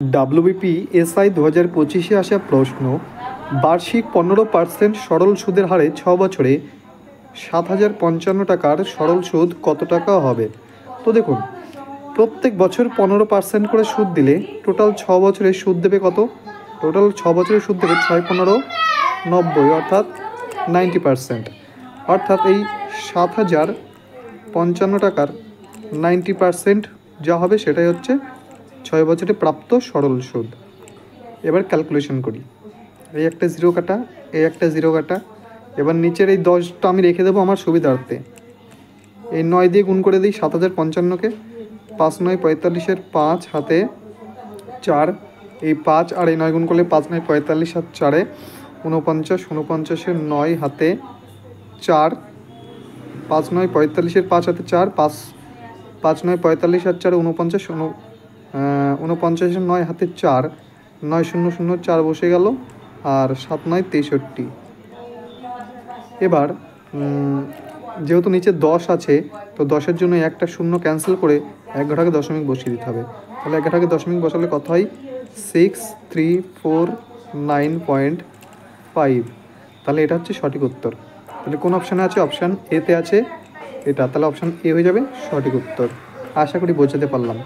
WBPSI 2025-এ আসা প্রশ্ন, বার্ষিক 15% সরল সুদের হারে 6 বছরে 7,055 টাকার সরল সুদ কত টাকা হবে? তো দেখুন, প্রত্যেক বছর 15% করে সুদ দিলে টোটাল 6 বছরে সুদ দেবে কত? টোটাল 6 বছরে সুদ দেবে 6×15=90, অর্থাৎ 90%। অর্থাৎ এই 7,055 টাকার 90% যা হবে সেটাই হচ্ছে 6 বছরে প্রাপ্ত সরল সুদ। এবার ক্যালকুলেশন করি। এই একটা জিরো কাটা, এই একটা জিরো কাটা। এবার নিচের এই 10টা আমি রেখে দেবো আমার সুবিধার্থে। এই 9 দিয়ে গুণ করে দিই 7,055-কে। 5 9 45-এর 5 হাতে 4, এই 5 আর এই 9 গুণ করলে 5 9 45 আর 4-এ 49, 49-এর 9 হাতে 4, 5 9 45-এর 5 হাতে 4, 5 9 45 আর 4 49, 49-এর 9 হাতে 4, 9 0 0 4 বসে গেল, আর 7 9 63। এবার যেহেতু নিচে 10 আছে, তো 10-এর জন্য একটা শূন্য ক্যান্সেল করে 1 ঘটাকে দশমিক বসিয়ে দিতে হবে। তাহলে 1 ঘটাকে দশমিক বসালে কত হয়? 6349.5। তাহলে এটা হচ্ছে সঠিক উত্তর। তাহলে কোন অপশানে আছে? অপশান এতে আছে এটা। তাহলে অপশান এ হয়ে যাবে সঠিক উত্তর। আশা করি বোঝাতে পারলাম।